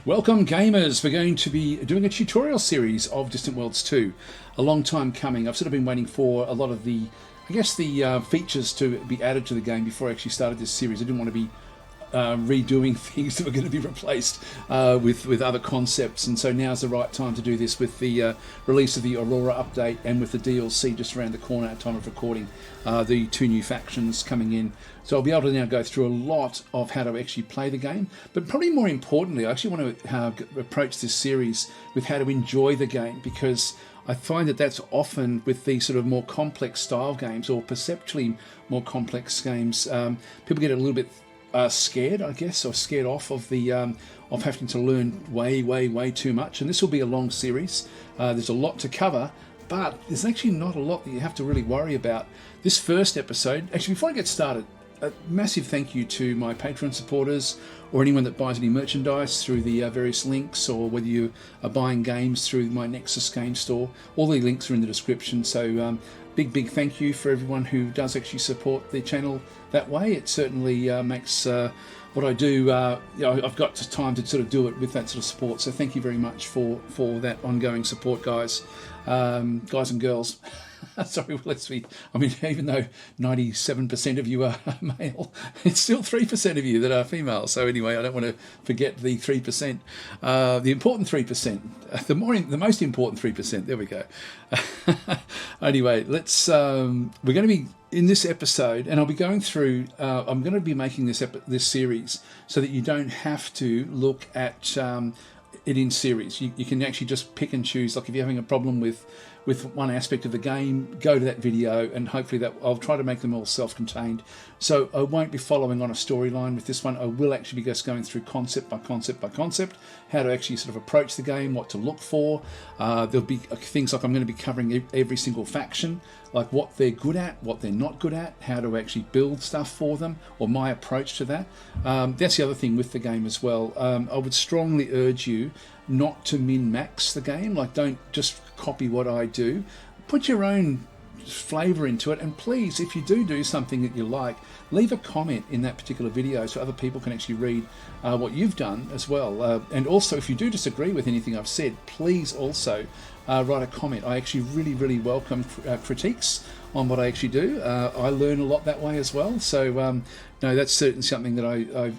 Welcome gamers, we're going to be doing a tutorial series of Distant Worlds 2. A long time coming. I've sort of been waiting for a lot of the, features to be added to the game before I actually started this series. I didn't want to be redoing things that were going to be replaced with other concepts, and so now's the right time to do this with the release of the Aurora update and with the DLC just around the corner at time of recording, the two new factions coming in. So I'll be able to now go through a lot of how to actually play the game, but probably more importantly I actually want to approach this series with how to enjoy the game, because I find that that's often with these sort of more complex style games or perceptually more complex games, people get a little bit scared, I guess, or scared off of the of having to learn way too much. And this will be a long series. There's a lot to cover, but there's actually not a lot that you have to really worry about. This first episode, actually, before I get started, a massive thank you to my Patreon supporters or anyone that buys any merchandise through the various links, or whether you are buying games through my Nexus game store. All the links are in the description. So big thank you for everyone who does actually support the channel that way. It certainly makes what I do, I've got time to sort of do it with that sort of support. So thank you very much for that ongoing support, guys and girls. Sorry, well, even though 97% of you are male, it's still 3% of you that are female. So anyway, I don't want to forget the 3%, the important 3%, the most important 3%. There we go. Anyway, let's. We're going to be in this episode, and I'll be going through. I'm going to be making this series so that you don't have to look at it in series. You can actually just pick and choose. Like if you're having a problem with one aspect of the game, go to that video, and hopefully that I'll try to make them all self-contained. So I won't be following on a storyline with this one. I will actually be just going through concept by concept by concept, how to actually sort of approach the game, what to look for. There'll be things like I'm going to be covering every single faction, like what they're good at, what they're not good at, how to actually build stuff for them, or my approach to that. That's the other thing with the game as well. I would strongly urge you not to min-max the game. Like, don't just copy what I do. Put your own flavour into it, and please, if you do something that you like, leave a comment in that particular video so other people can actually read what you've done as well. And also, if you do disagree with anything I've said, please also write a comment. I actually really welcome critiques on what I actually do. I learn a lot that way as well. So no, that's certainly something that I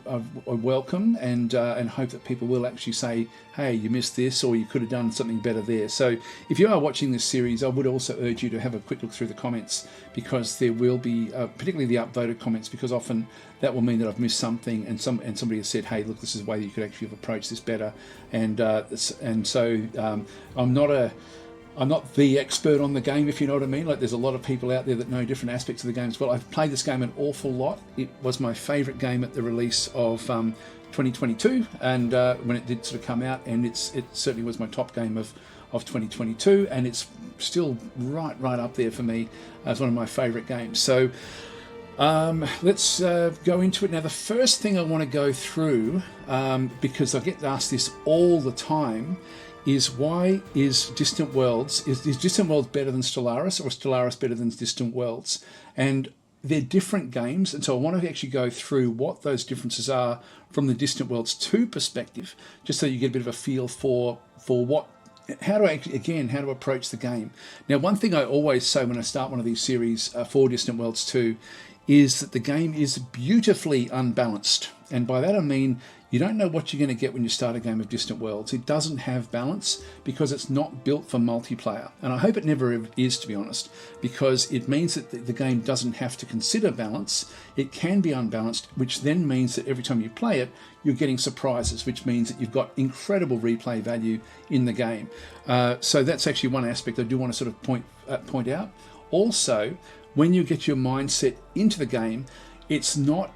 welcome, and hope that people will actually say, hey, you missed this, or you could have done something better there. So if you are watching this series, I would also urge you to have a quick look through the comments, because there will be, particularly the upvoted comments, because often that will mean that I've missed something, and somebody has said, hey, look, this is a way that you could actually have approached this better. And so I'm not the expert on the game, if you know what I mean. Like, there's a lot of people out there that know different aspects of the game as well. I've played this game an awful lot. It was my favourite game at the release of 2022, and when it did sort of come out, and it certainly was my top game of 2022, and it's still right up there for me as one of my favourite games. So let's go into it. Now, the first thing I want to go through, because I get asked this all the time, is why is Distant Worlds, is Distant Worlds better than Stellaris, or Stellaris better than Distant Worlds? And they're different games, and so I want to actually go through what those differences are from the Distant Worlds 2 perspective, just so you get a bit of a feel for how to approach the game. Now, one thing I always say when I start one of these series for Distant Worlds 2 is that the game is beautifully unbalanced. And by that I mean, you don't know what you're going to get when you start a game of Distant Worlds. It doesn't have balance because it's not built for multiplayer. And I hope it never is, to be honest, because it means that the game doesn't have to consider balance. It can be unbalanced, which then means that every time you play it, you're getting surprises, which means that you've got incredible replay value in the game. So that's actually one aspect I do want to sort of point out. Also, when you get your mindset into the game, it's not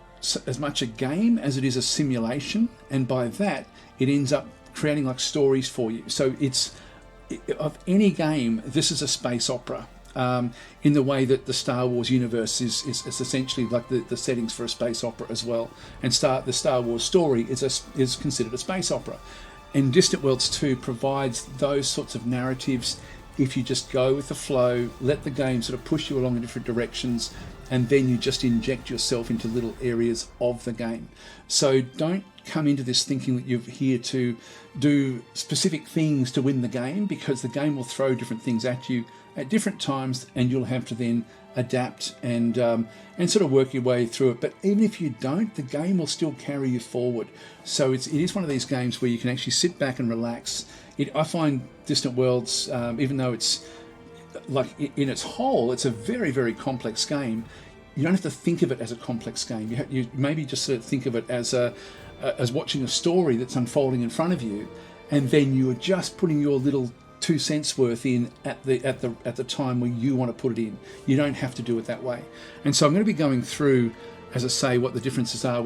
as much a game as it is a simulation, and by that it ends up creating like stories for you. So of any game, this is a space opera, in the way that the Star Wars universe is essentially like the settings for a space opera as well, and the Star Wars story is considered a space opera. And Distant Worlds 2 provides those sorts of narratives if you just go with the flow, let the game sort of push you along in different directions, and then you just inject yourself into little areas of the game. So don't come into this thinking that you're here to do specific things to win the game, because the game will throw different things at you at different times, and you'll have to then adapt and sort of work your way through it. But even if you don't, the game will still carry you forward. So it is one of these games where you can actually sit back and relax. I find Distant Worlds, even though it's like in its whole, it's a very, very complex game. You don't have to think of it as a complex game. You maybe just sort of think of it as watching a story that's unfolding in front of you, and then you are just putting your little 2 cents worth in at the time where you want to put it in. You don't have to do it that way. And so I'm going to be going through, as I say, what the differences are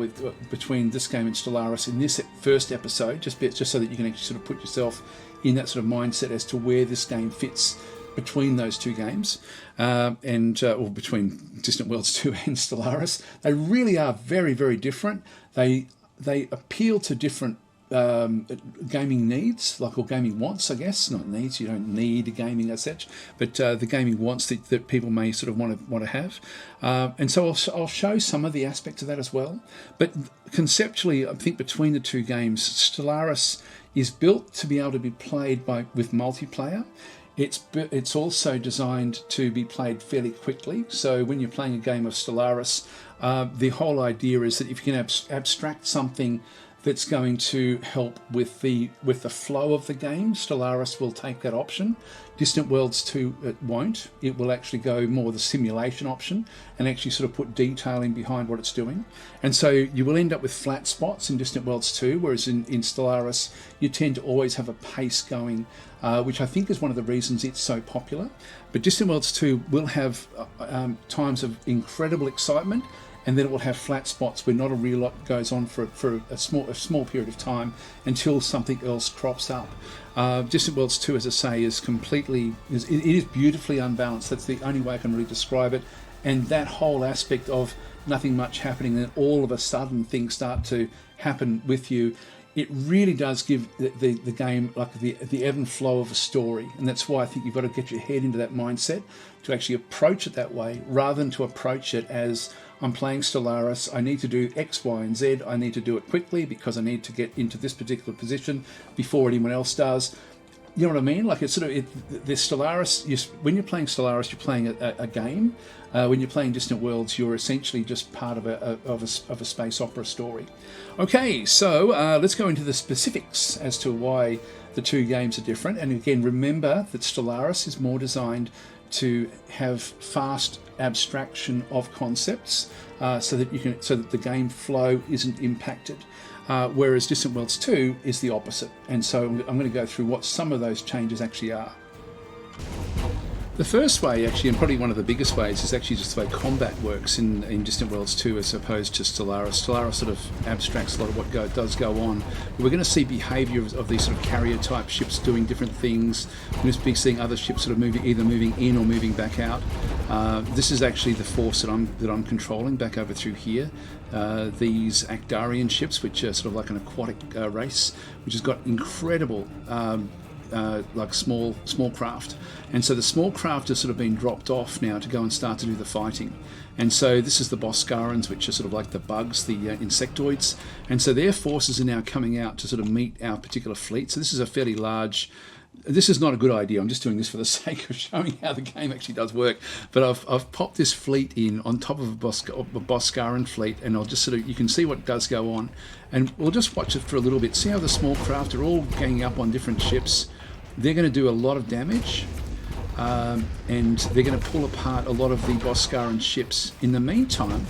between this game and Stellaris in this first episode, just so that you can actually sort of put yourself in that sort of mindset as to where this game fits between those two games, or between Distant Worlds 2 and Stellaris. They really are very, very different. They appeal to different gaming needs, or gaming wants, I guess. Not needs, you don't need gaming as such, but the gaming wants that people may sort of want to have. And so I'll show some of the aspects of that as well. But conceptually, I think between the two games, Stellaris is built to be able to be played with multiplayer. It's also designed to be played fairly quickly. So when you're playing a game of Stellaris, the whole idea is that if you can abstract something that's going to help with the flow of the game, Stellaris will take that option. Distant Worlds 2, it won't. It will actually go more the simulation option and actually sort of put detail in behind what it's doing. And so you will end up with flat spots in Distant Worlds 2, whereas in Stellaris, you tend to always have a pace going, which I think is one of the reasons it's so popular. But Distant Worlds 2 will have times of incredible excitement, and then it will have flat spots where not a real lot goes on for a small period of time until something else crops up. Distant Worlds 2, as I say, is beautifully unbalanced. That's the only way I can really describe it. And that whole aspect of nothing much happening, and then all of a sudden things start to happen with you, it really does give the game like the ebb and flow of a story. And that's why I think you've got to get your head into that mindset to actually approach it that way, rather than to approach it as, I'm playing Stellaris, I need to do X, Y, and Z, I need to do it quickly because I need to get into this particular position before anyone else does. You know what I mean? Like it's sort of the Stellaris. When you're playing Stellaris, you're playing a game. When you're playing Distant Worlds, you're essentially just part of a space opera story. Okay, so let's go into the specifics as to why the two games are different. And again, remember that Stellaris is more designed to have fast abstraction of concepts, so that the game flow isn't impacted. Whereas Distant Worlds 2 is the opposite. And so I'm going to go through what some of those changes actually are. The first way, actually, and probably one of the biggest ways, is actually just the way combat works in Distant Worlds 2 as opposed to Stellaris. Stellaris sort of abstracts a lot of what does go on. We're going to see behaviour of these sort of carrier-type ships doing different things. We're going to be seeing other ships sort of either moving in or moving back out. This is actually the force that I'm controlling back over through here. These Actarian ships, which are sort of like an aquatic race, which has got incredible like small craft, and so the small craft has sort of been dropped off now to go and start to do the fighting. And so this is the Boscarans, which are sort of like the bugs, the insectoids, and so their forces are now coming out to sort of meet our particular fleet. So this is a fairly large. This is not a good idea. I'm just doing this for the sake of showing how the game actually does work. But I've popped this fleet in on top of a Boscaran fleet, and I'll just you can see what does go on. And we'll just watch it for a little bit. See how the small craft are all ganging up on different ships. They're going to do a lot of damage, and they're going to pull apart a lot of the Boscaran ships. In the meantime,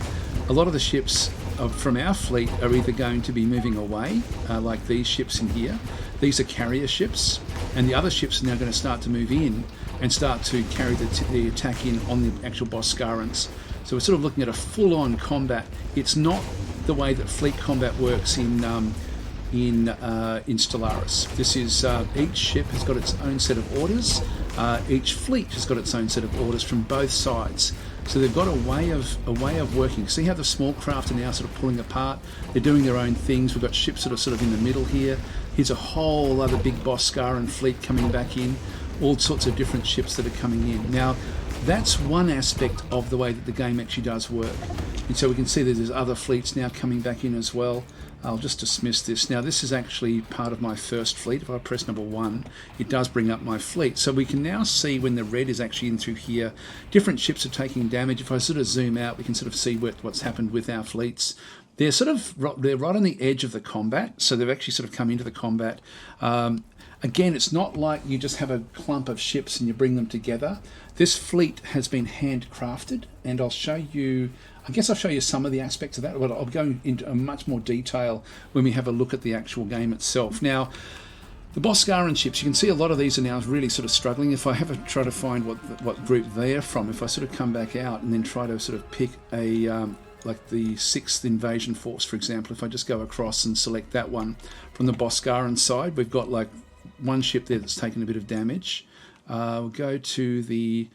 a lot of the ships from our fleet are either going to be moving away, like these ships in here. These are carrier ships, and the other ships are now going to start to move in and start to carry the attack in on the actual Boscarans. So we're sort of looking at a full-on combat. It's not the way that fleet combat works in Stellaris. This is each ship has got its own set of orders. Each fleet has got its own set of orders from both sides. So they've got a way of working. See how the small craft are now sort of pulling apart? They're doing their own things. We've got ships sort of in the middle here. Here's a whole other big Boscaran fleet coming back in. All sorts of different ships that are coming in. Now, that's one aspect of the way that the game actually does work. And so we can see that there's other fleets now coming back in as well. I'll just dismiss this. Now this is actually part of my first fleet. If I press number 1, it does bring up my fleet. So we can now see when the red is actually in through here, different ships are taking damage. If I sort of zoom out, we can sort of see what's happened with our fleets. They're right on the edge of the combat, so they've actually sort of come into the combat. Again, it's not like you just have a clump of ships and you bring them together. This fleet has been handcrafted, and I'll show you, I guess I'll show you some of the aspects of that, but I'll go into much more detail when we have a look at the actual game itself. Now, the Boscaran ships, you can see a lot of these are now really sort of struggling. If I have a try to find what group they're from, if I sort of come back out and then try to sort of pick a, like the 6th Invasion Force, for example, if I just go across and select that one from the Boscaran side, we've got like one ship there that's taken a bit of damage. We'll go to the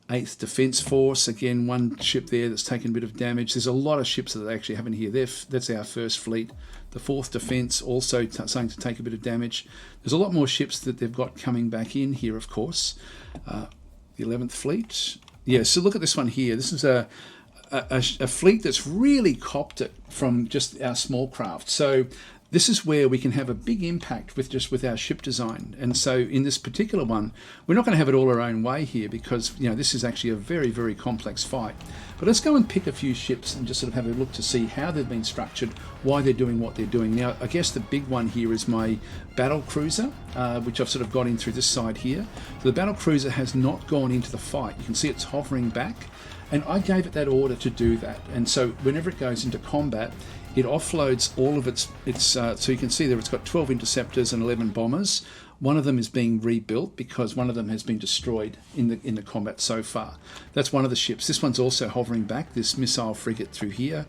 8th Defence Force, again one ship there that's taken a bit of damage. There's a lot of ships that they actually have in here. That's our first fleet. The 4th Defence also starting to take a bit of damage. There's a lot more ships that they've got coming back in here, of course. The 11th Fleet. Yeah, so look at this one here. This is a fleet that's really copped it from just our small craft. So this is where we can have a big impact with our ship design. And so in this particular one, we're not going to have it all our own way here because, you know, this is actually a very, very complex fight. But let's go and pick a few ships and just sort of have a look to see how they've been structured, why they're doing what they're doing. Now, I guess the big one here is my battle cruiser, which I've sort of got in through this side here. So the battle cruiser has not gone into the fight. You can see it's hovering back. And I gave it that order to do that. And so whenever it goes into combat, it offloads all of its so you can see there it's got 12 interceptors and 11 bombers. One of them is being rebuilt because one of them has been destroyed in the combat so far. That's one of the ships. This one's also hovering back, this missile frigate through here.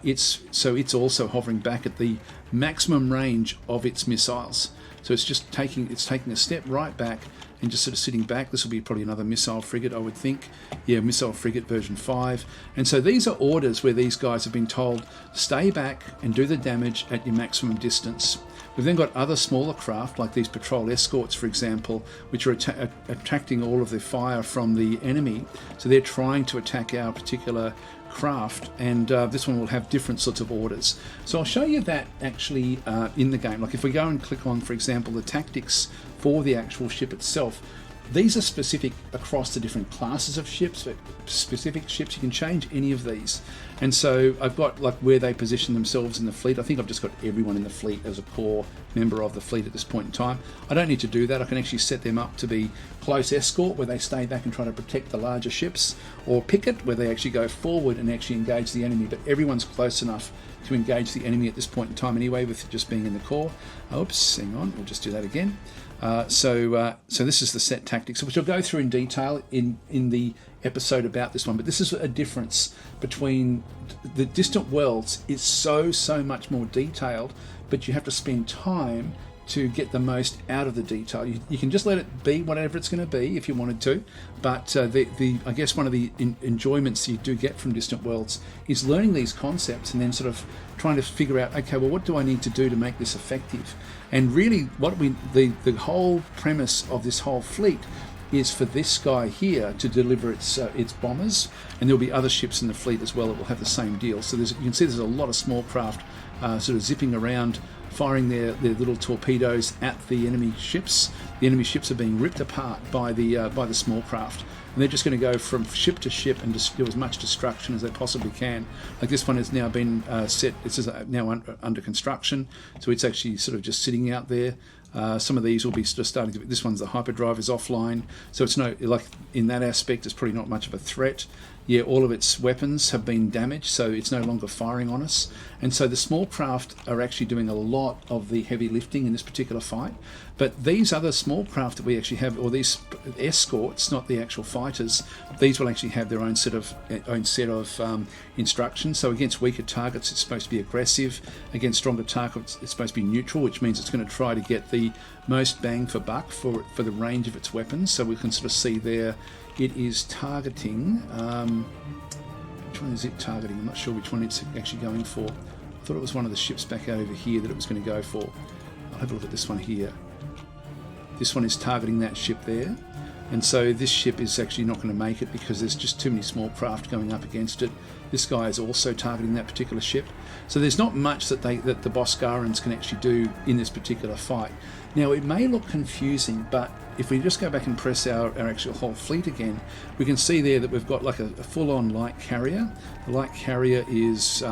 It's also hovering back at the maximum range of its missiles. So it's taking a step right back and just sort of sitting back. This will be probably another missile frigate, I would think. Yeah, missile frigate version 5. And so these are orders where these guys have been told, stay back and do the damage at your maximum distance. We've then got other smaller craft, like these patrol escorts, for example, which are attracting all of the fire from the enemy. So they're trying to attack our particular craft, and this one will have different sorts of orders. So I'll show you that actually in the game. Like if we go and click on, for example, the tactics for the actual ship itself, these are specific across the different classes of ships. But specific ships, you can change any of these. And so I've got like where they position themselves in the fleet. I think I've just got everyone in the fleet as a core member of the fleet at this point in time. I don't need to do that. I can actually set them up to be close escort, where they stay back and try to protect the larger ships, or picket, where they actually go forward and actually engage the enemy. But everyone's close enough to engage the enemy at this point in time anyway, with just being in the core. Oops, hang on, we'll just do that again. So this is the set tactics, which I'll go through in detail in the episode about this one. But this is a difference between the Distant Worlds. Is so much more detailed, but you have to spend time to get the most out of the detail. You can just let it be whatever it's going to be if you wanted to, but I guess one of the enjoyments you do get from Distant Worlds is learning these concepts and then sort of trying to figure out, okay, well, what do I need to do to make this effective? And really, the whole premise of this whole fleet is for this guy here to deliver its bombers, and there'll be other ships in the fleet as well that will have the same deal. So you can see there's a lot of small craft sort of zipping around, firing their little torpedoes at the enemy ships. The enemy ships are being ripped apart by the small craft, and they're just going to go from ship to ship and just do as much destruction as they possibly can. Like this one has now been set. It's now under construction, so it's actually sort of just sitting out there. Some of these will be just starting to. This one's the hyperdrive is offline, so it's like in that aspect, it's probably not much of a threat. Yeah, all of its weapons have been damaged, so it's no longer firing on us. And so the small craft are actually doing a lot of the heavy lifting in this particular fight. But these other small craft that we actually have, or these escorts, not the actual fighters, these will actually have their own set of instructions. So against weaker targets, it's supposed to be aggressive. Against stronger targets, it's supposed to be neutral, which means it's going to try to get the most bang for buck for the range of its weapons. So we can sort of see there, it is targeting. Which one is it targeting? I'm not sure which one it's actually going for. I thought it was one of the ships back over here that it was going to go for. I'll have a look at this one here. This one is targeting that ship there. And so this ship is actually not going to make it because there's just too many small craft going up against it. This guy is also targeting that particular ship. So there's not much that the Boskarans can actually do in this particular fight. Now, it may look confusing, but if we just go back and press our actual whole fleet again, we can see there that we've got like a full-on light carrier. The light carrier is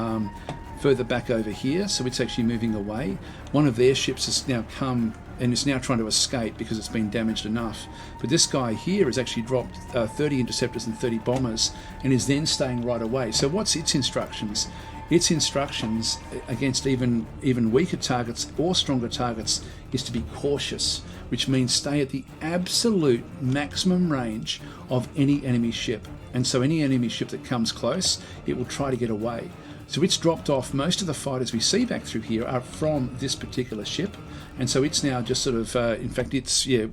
further back over here, so it's actually moving away. One of their ships has now come and is now trying to escape because it's been damaged enough. But this guy here has actually dropped 30 interceptors and 30 bombers and is then staying right away. So what's its instructions? Its instructions against even weaker targets or stronger targets is to be cautious, which means stay at the absolute maximum range of any enemy ship. And so any enemy ship that comes close, it will try to get away. So it's dropped off. Most of the fighters we see back through here are from this particular ship. And so it's now just sort of, in fact,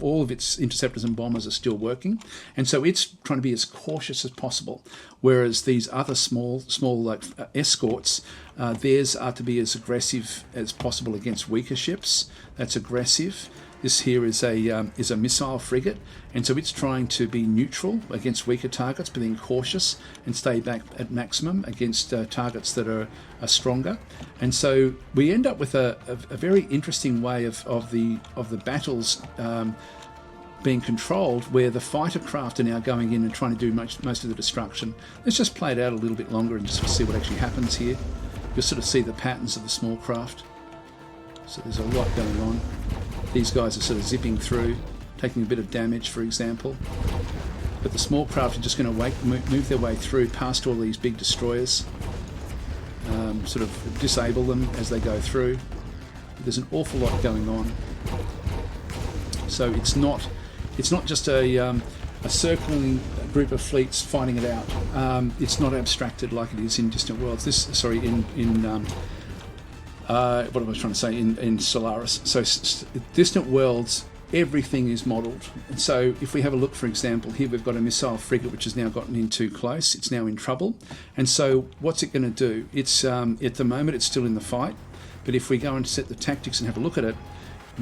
all of its interceptors and bombers are still working. And so it's trying to be as cautious as possible. Whereas these other small like escorts, theirs are to be as aggressive as possible against weaker ships. That's aggressive. This here is a missile frigate, and so it's trying to be neutral against weaker targets, but then cautious and stay back at maximum against targets that are stronger. And so we end up with a very interesting way of the battles being controlled, where the fighter craft are now going in and trying to do most of the destruction. Let's just play it out a little bit longer and just see what actually happens here. You'll sort of see the patterns of the small craft. So there's a lot going on. These guys are sort of zipping through, taking a bit of damage, for example. But the small craft are just going to move their way through past all these big destroyers, sort of disable them as they go through. There's an awful lot going on. So it's not just a circling group of fleets fighting it out. It's not abstracted like it is in Distant Worlds. What I was trying to say in Stellaris. So Distant Worlds, everything is modelled. And so if we have a look, for example, here we've got a missile frigate which has now gotten in too close. It's now in trouble. And so what's it going to do? It's at the moment it's still in the fight. But if we go and set the tactics and have a look at it,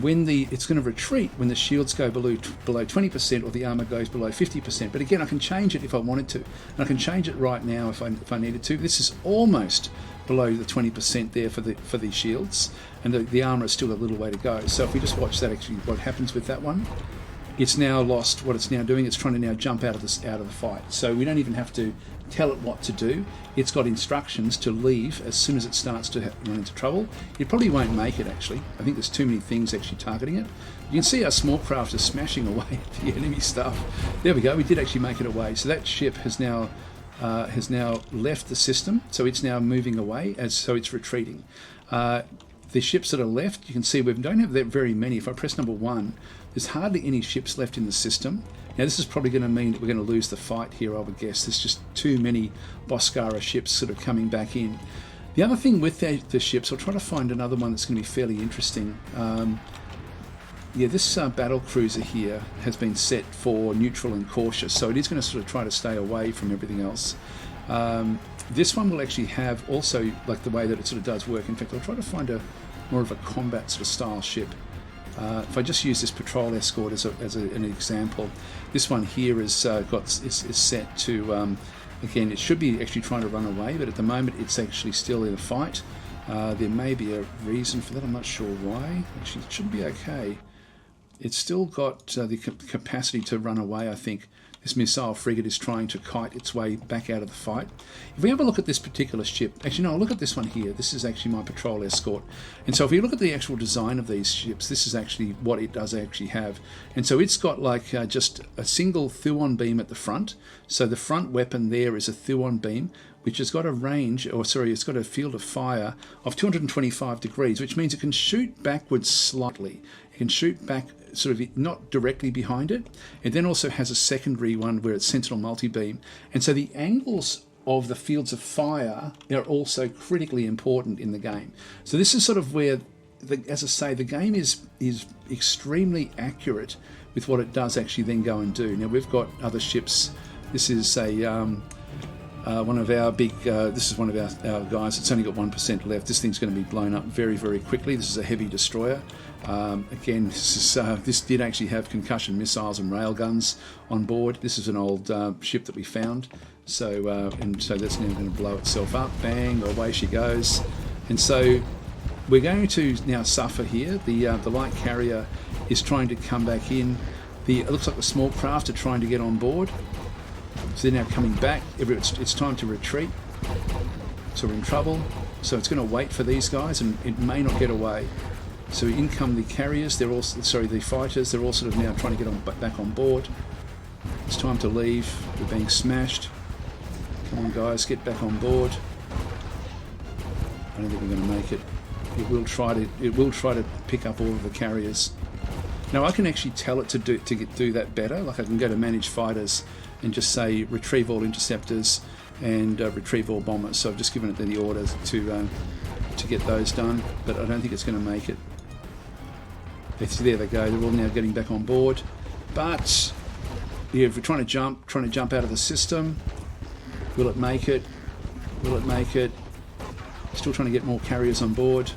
it's going to retreat when the shields go below 20% or the armour goes below 50%. But again, I can change it if I wanted to. And I can change it right now if I needed to. This is almost below the 20% there for the shields, and the armour is still a little way to go. So if we just watch that, actually what happens with that one, it's now lost what it's now doing. It's trying to now jump out of the fight. So we don't even have to tell it what to do. It's got instructions to leave as soon as it starts to run into trouble. It probably won't make it, actually. I think there's too many things actually targeting it. You can see our small craft is smashing away at the enemy stuff. There we go. We did actually make it away. So that ship has now left the system, so it's now moving away, so it's retreating. The ships that are left, you can see we don't have that very many. If I press number 1, there's hardly any ships left in the system. Now this is probably going to mean that we're going to lose the fight here, I would guess. There's just too many Boscara ships sort of coming back in. The other thing with the ships, I'll try to find another one that's going to be fairly interesting. This battle cruiser here has been set for neutral and cautious, so it is going to sort of try to stay away from everything else. This one will actually have also, like the way that it sort of does work. In fact, I'll try to find more of a combat sort of style ship. If I just use this patrol escort as an example, this one here is set to, again, it should be actually trying to run away, but at the moment it's actually still in a fight. There may be a reason for that, I'm not sure why. Actually, it should be okay. It's still got the capacity to run away, I think. This missile frigate is trying to kite its way back out of the fight. If we have a look at this particular ship, actually no, look at this one here. This is actually my patrol escort. And so if you look at the actual design of these ships, this is actually what it does actually have. And so it's got like just a single Thuon beam at the front. So the front weapon there is a Thuon beam, which has got it's got a field of fire of 225 degrees, which means it can shoot backwards slightly. It can shoot back sort of not directly behind it. It then also has a secondary one where it's sentinel multi-beam. And so the angles of the fields of fire are also critically important in the game. So this is sort of where, as I say, the game is extremely accurate with what it does actually then go and do. Now we've got other ships. This is a one of our big, this is one of our guys. It's only got 1% left. This thing's going to be blown up very, very quickly. This is a heavy destroyer. Again, this did actually have concussion missiles and railguns on board. This is an old ship that we found. So that's now going to blow itself up. Bang, away she goes. And so we're going to now suffer here. The light carrier is trying to come back in. It looks like the small craft are trying to get on board. So they're now coming back. It's time to retreat. So we're in trouble. So it's going to wait for these guys, and it may not get away. So in come the carriers. The fighters. They're all sort of now trying to get back on board. It's time to leave. We're being smashed. Come on, guys, get back on board. I don't think we're going to make it. It will try to pick up all of the carriers. Now I can actually tell it to do that better. Like I can go to manage fighters and just say retrieve all interceptors and retrieve all bombers. So I've just given it the order to get those done, but I don't think it's going to make it. There they go. They're all now getting back on board. But yeah, if we're trying to jump out of the system, will it make it? Will it make it? Still trying to get more carriers on board.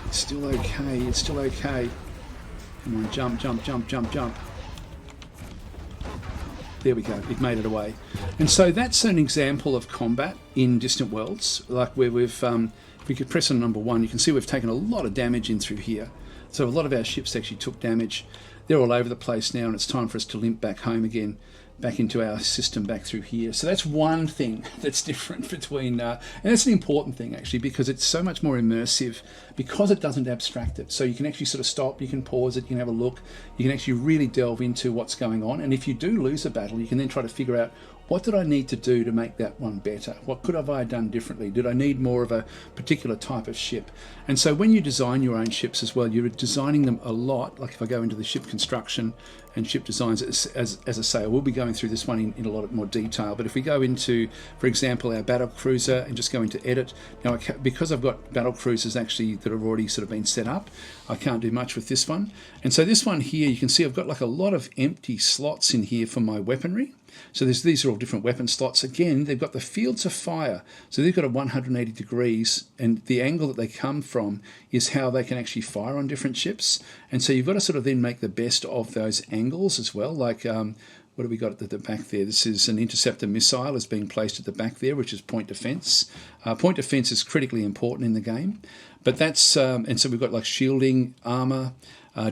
It's still okay. It's still okay. Come on, jump, jump, jump, jump, jump. There we go. It made it away. And so that's an example of combat in Distant Worlds, like where we've, if we could press on number 1, you can see we've taken a lot of damage in through here. So a lot of our ships actually took damage. They're all over the place now, and it's time for us to limp back home again, back into our system, back through here. So that's one thing that's different between, and that's an important thing actually, because it's so much more immersive, because it doesn't abstract it. So you can actually sort of stop, you can pause it, you can have a look, you can actually really delve into what's going on. And if you do lose a battle, you can then try to figure out, what did I need to do to make that one better? What could have I done differently? Did I need more of a particular type of ship? And so when you design your own ships as well, you're designing them a lot. Like if I go into the ship construction and ship designs, as I say, I will be going through this one in a lot more detail. But if we go into, for example, our battle cruiser and just go into edit, now because I've got battle cruisers actually that have already sort of been set up, I can't do much with this one. And so this one here, you can see I've got like a lot of empty slots in here for my weaponry. So these are all different weapon slots. Again, they've got the fields of fire. So they've got a 180 degrees, and the angle that they come from is how they can actually fire on different ships. And so you've got to sort of then make the best of those angles as well. Like, what have we got at the back there? This is an interceptor missile is being placed at the back there, which is point defense. Point defense is critically important in the game. But that's, and so we've got like shielding, armor,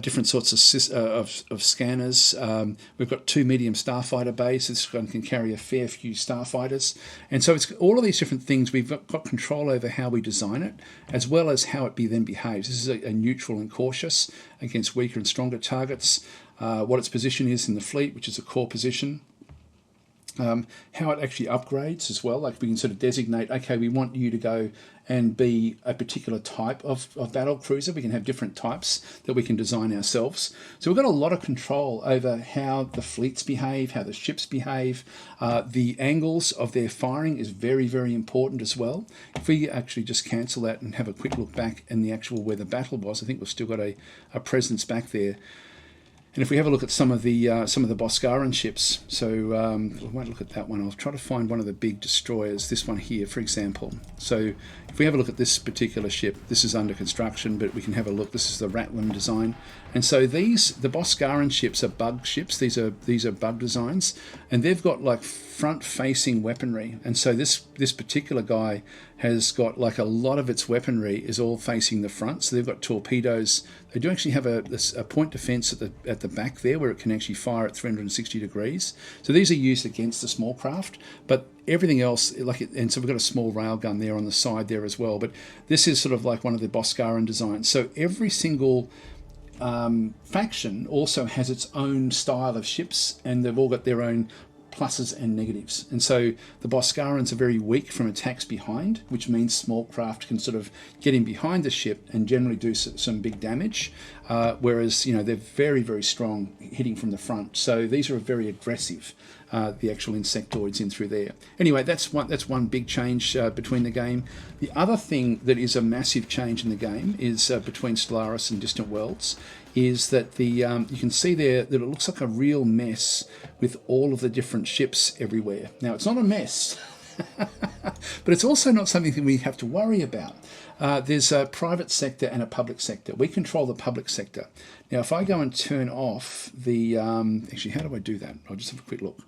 different sorts of scanners. We've got 2 medium starfighter bays. This one can carry a fair few starfighters. And so it's all of these different things. We've got control over how we design it, as well as how it then behaves. This is a neutral and cautious against weaker and stronger targets. What its position is in the fleet, which is a core position. How it actually upgrades as well. Like we can sort of designate, okay, we want you to go and be a particular type of battle cruiser. We can have different types that we can design ourselves. So we've got a lot of control over how the fleets behave, how the ships behave. The angles of their firing is very, very important as well. If we actually just cancel that and have a quick look back in the actual where the battle was, I think we've still got a presence back there. And if we have a look at some of the Boscaran ships, so we won't look at that one. I'll try to find one of the big destroyers, this one here, for example. So if we have a look at this particular ship, this is under construction, but we can have a look. This is the Ratlam design. And so the Boscaran ships are bug ships. These are bug designs, and they've got like front-facing weaponry. And so this particular guy has got like a lot of its weaponry is all facing the front. So they've got torpedoes. They do actually have a point defense at the back there where it can actually fire at 360 degrees. So these are used against the small craft, but everything else, and so we've got a small railgun there on the side there as well. But this is sort of like one of the Boscaran designs. So every single faction also has its own style of ships, and they've all got their own pluses and negatives. And so the Boscarans are very weak from attacks behind, which means small craft can sort of get in behind the ship and generally do some big damage, whereas they're very, very strong hitting from the front. So these are very aggressive. the actual insectoids in through there. Anyway, that's one big change between the game. The other thing that is a massive change in the game is between Stellaris and Distant Worlds, is that the you can see there that it looks like a real mess with all of the different ships everywhere. Now, it's not a mess, but it's also not something that we have to worry about. There's a private sector and a public sector. We control the public sector. Now, if I go and turn off the... actually, how do I do that? I'll just have a quick look.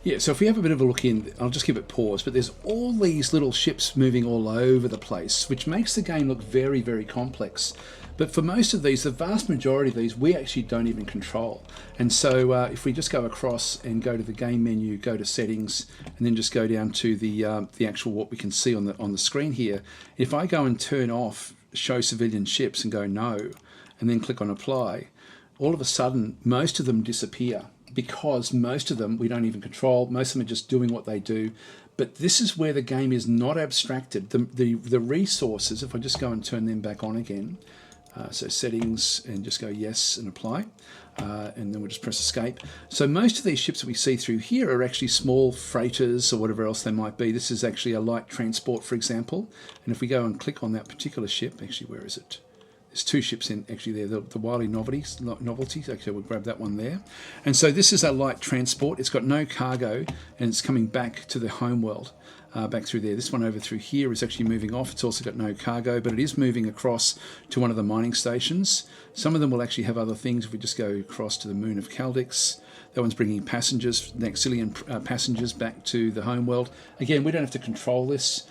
Yeah, so if we have a bit of a look in, I'll just give it pause, but there's all these little ships moving all over the place, which makes the game look very, very complex. But for most of these, the vast majority of these, we actually don't even control. And so if we just go across and go to the game menu, go to settings, and then just go down to the actual what we can see on the screen here, if I go and turn off show civilian ships and go no, and then click on apply, all of a sudden, most of them disappear, because most of them we don't even control. Most of them are just doing what they do. But this is where the game is not abstracted. The resources, if I just go and turn them back on again, so settings, and just go yes and apply, and then we'll just press escape. So most of these ships that we see through here are actually small freighters or whatever else they might be. This is actually a light transport, for example. And if we go and click on that particular ship, actually, where is it? There's two ships in actually there, the Wily Novelties. Okay, we'll grab that one there. And so this is a light transport. It's got no cargo, and it's coming back to the home world, back through there. This one over through here is actually moving off. It's also got no cargo, but it is moving across to one of the mining stations. Some of them will actually have other things. If we just go across to the moon of Caldix, that one's bringing passengers, Naxilian passengers back to the home world. Again, we don't have to control this.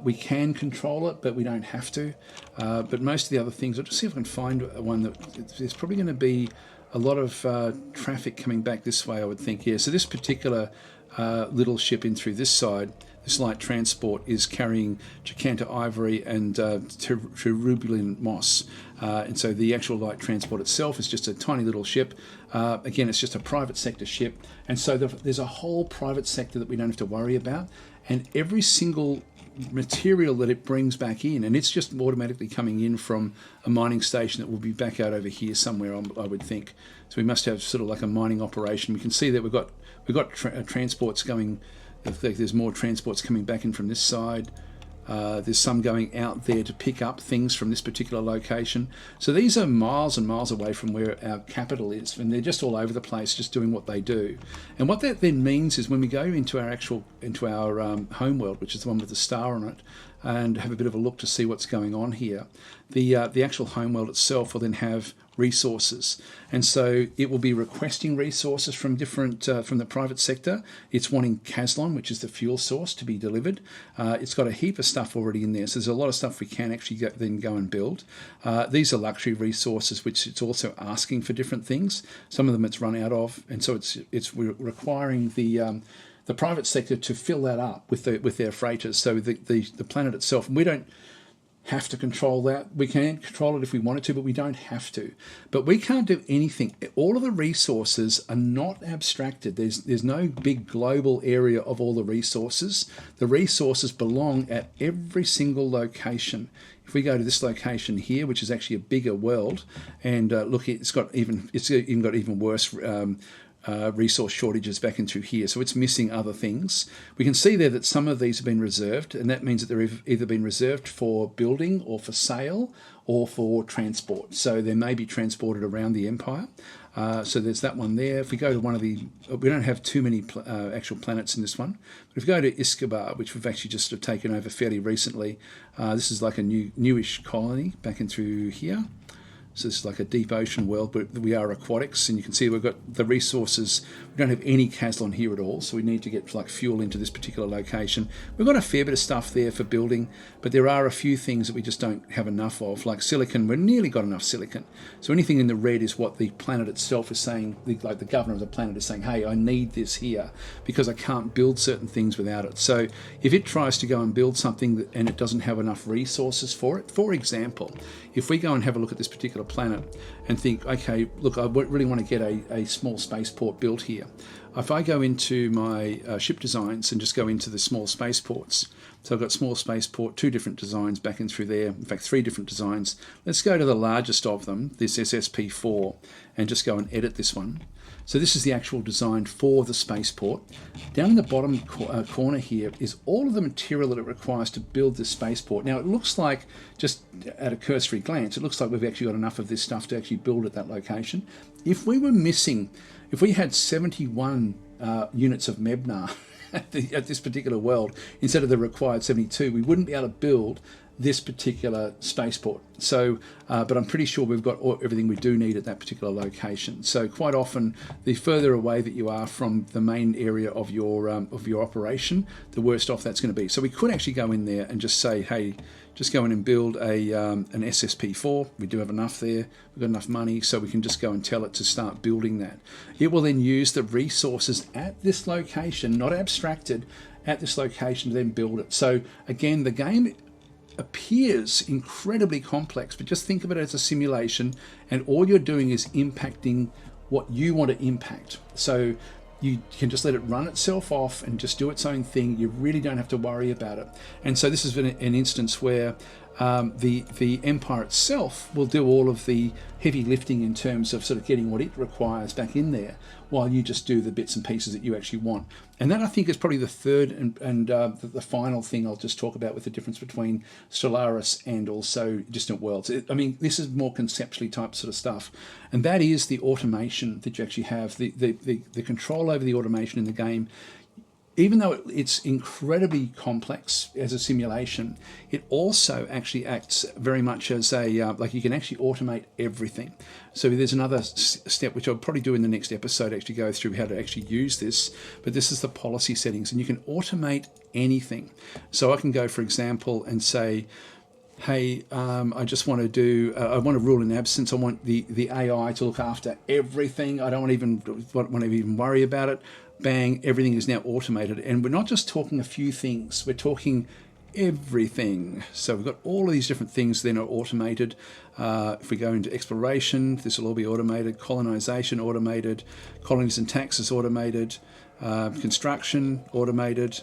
We can control it, but we don't have to. But most of the other things, I'll just see if I can find one that there's probably going to be a lot of traffic coming back this way, I would think. Yeah, so this particular little ship in through this side, this light transport, is carrying Jacanta ivory and Terubulan moss. And so the actual light transport itself is just a tiny little ship. Again, it's just a private sector ship. And so there's a whole private sector that we don't have to worry about. And every single material that it brings back in, and it's just automatically coming in from a mining station that will be back out over here somewhere, I would think. So we must have sort of like a mining operation. We can see that we've got transports going. There's more transports coming back in from this side. There's some going out there to pick up things from this particular location. So these are miles and miles away from where our capital is, and they're just all over the place, just doing what they do. And what that then means is when we go into our home world, which is the one with the star on it, and have a bit of a look to see what's going on here, the actual home world itself will then have resources, and so it will be requesting resources from different from the private sector. It's wanting Caslon, which is the fuel source, to be delivered. It's got a heap of stuff already in there, so there's a lot of stuff we can actually then go and build. These are luxury resources, which it's also asking for different things. Some of them it's run out of, and so it's requiring the private sector to fill that up with their freighters. So the planet itself, and we don't have to control that. We can control it if we wanted to, but we don't have to. But we can't do anything. All of the resources are not abstracted. There's no big global area of all the resources. The resources belong at every single location. If we go to this location here, which is actually a bigger world, and look, it's even got even worse resource shortages back in through here, so it's missing other things. We can see there that some of these have been reserved, and that means that they've either been reserved for building or for sale or for transport. So they may be transported around the empire. So there's that one there. If we go to one of we don't have too many actual planets in this one, but if we go to Iskabar, which we've actually just sort of taken over fairly recently, this is like a newish colony back in through here. So this is like a deep ocean world, but we are aquatics, and you can see we've got the resources. We don't have any Caslon here at all, so we need to get like fuel into this particular location. We've got a fair bit of stuff there for building, but there are a few things that we just don't have enough of, like silicon. We've nearly got enough silicon. So anything in the red is what the planet itself is saying, like the governor of the planet is saying, hey, I need this here because I can't build certain things without it. So if it tries to go and build something and it doesn't have enough resources for it, for example, if we go and have a look at this particular planet and think, okay, look, I really want to get a small spaceport built here. if I go into my ship designs and just go into the small spaceports, so I've got small spaceport, 2 different designs back in through there, in fact 3 different designs. Let's go to the largest of them, this SSP4, and just go and edit this one. So this is the actual design for the spaceport. Down in the bottom corner here is all of the material that it requires to build this spaceport. Now it looks like, just at a cursory glance, it looks like we've actually got enough of this stuff to actually build at that location. If we were missing, if we had 71 units of Mebnar at this particular world, instead of the required 72, we wouldn't be able to build this particular spaceport. So, but I'm pretty sure we've got everything we do need at that particular location. So quite often, the further away that you are from the main area of your operation, the worse off that's going to be. So we could actually go in there and just say, hey, just go in and build an SSP4. We do have enough there. We've got enough money, so we can just go and tell it to start building that. It will then use the resources at this location, not abstracted, at this location to then build it. So again, the game appears incredibly complex, but just think of it as a simulation, and all you're doing is impacting what you want to impact. So you can just let it run itself off and just do its own thing. You really don't have to worry about it. And so this is an instance where the Empire itself will do all of the heavy lifting in terms of sort of getting what it requires back in there, while you just do the bits and pieces that you actually want. And that, I think, is probably the third and the final thing I'll just talk about with the difference between Stellaris and also Distant Worlds. I mean, this is more conceptually type sort of stuff, and that is the automation that you actually have, the control over the automation in the game. Even though it's incredibly complex as a simulation, it also actually acts very much as a, like you can actually automate everything. So there's another step, which I'll probably do in the next episode, actually go through how to actually use this. But this is the policy settings, and you can automate anything. So I can go, for example, and say, hey, I just want to do, I want to rule in absence. I want the AI to look after everything. I don't want to even worry about it. Bang, everything is now automated. And we're not just talking a few things, we're talking everything. So we've got all of these different things then are automated. If we go into exploration, this will all be automated. Colonization, automated. Colonies and taxes, automated. Construction, automated.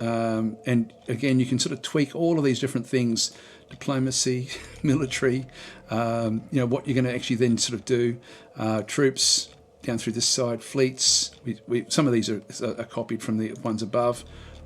And again, you can sort of tweak all of these different things. Diplomacy, military, what you're going to actually then sort of do. Troops, down through this side, fleets. Some of these are copied from the ones above.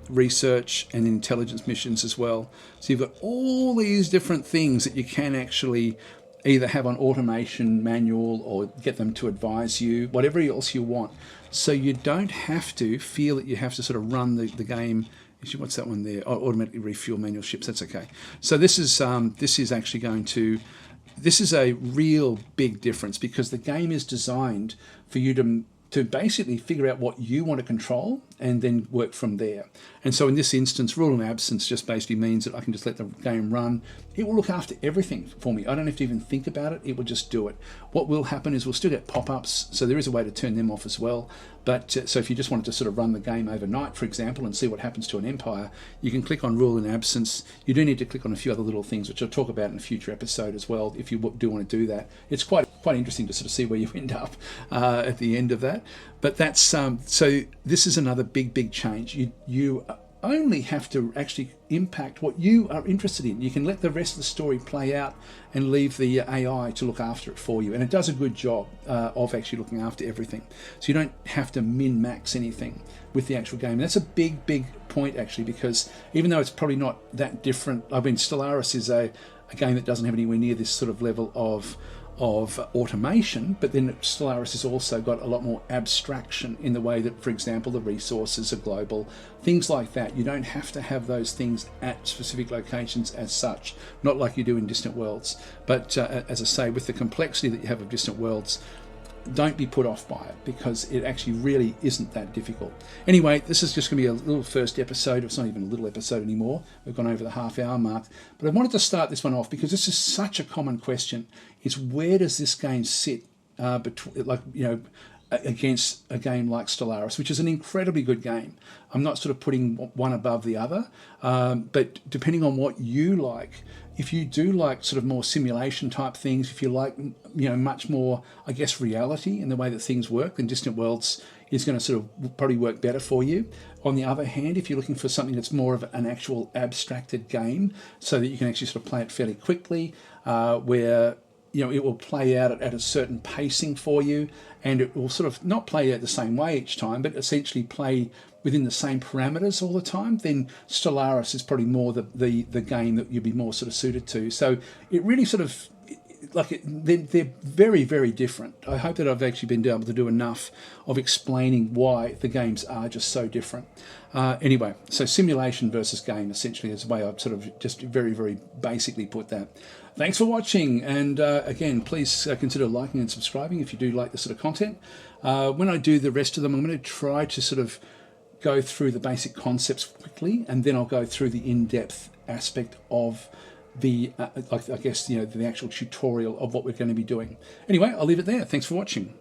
Research and intelligence missions as well. So you've got all these different things that you can actually either have on automation manual or get them to advise you, whatever else you want. So you don't have to feel that you have to sort of run the game. Actually, what's that one there? Oh, automatically refuel manual ships. That's okay. So this is actually going to. This is a real big difference, because the game is designed for you to basically figure out what you want to control and then work from there. And so in this instance, rule in absence just basically means that I can just let the game run. It will look after everything for me. I don't have to even think about it. It will just do it. What will happen is we'll still get pop-ups, so there is a way to turn them off as well. But so if you just wanted to sort of run the game overnight, for example, and see what happens to an empire, you can click on rule in absence. You do need to click on a few other little things, which I'll talk about in a future episode as well, if you do want to do that. It's quite interesting to sort of see where you end up at the end of that. But that's so this is another big change. You only have to actually impact what you are interested in. You can let the rest of the story play out and leave the AI to look after it for you. And it does a good job of actually looking after everything. So you don't have to min-max anything with the actual game. And that's a big point, actually, because even though it's probably not that different, I mean, Stellaris is a game that doesn't have anywhere near this sort of level of automation, but then Stellaris has also got a lot more abstraction in the way that, for example, the resources are global, things like that. You don't have to have those things at specific locations as such, not like you do in Distant Worlds. But as I say, with the complexity that you have of Distant Worlds, don't be put off by it, because it actually really isn't that difficult. Anyway, this is just going to be a little first episode. It's not even a little episode anymore. We've gone over the half-hour mark. But I wanted to start this one off because this is such a common question. Is where does this game sit against a game like Stellaris, which is an incredibly good game. I'm not sort of putting one above the other, but depending on what you like, if you do like sort of more simulation type things, if you like, much more, I guess, reality in the way that things work, then Distant Worlds is going to sort of probably work better for you. On the other hand, if you're looking for something that's more of an actual abstracted game so that you can actually sort of play it fairly quickly, where it will play out at a certain pacing for you, and it will sort of not play out the same way each time, but essentially play within the same parameters all the time, then Stellaris is probably more the game that you'd be more sort of suited to. So it really sort of, they're very, very different. I hope that I've actually been able to do enough of explaining why the games are just so different. Anyway, so simulation versus game essentially is the way I've sort of just very, very basically put that. Thanks for watching, and again, please consider liking and subscribing if you do like this sort of content. When I do the rest of them, I'm going to try to sort of go through the basic concepts quickly, and then I'll go through the in-depth aspect of the, I guess, the actual tutorial of what we're going to be doing. Anyway, I'll leave it there. Thanks for watching.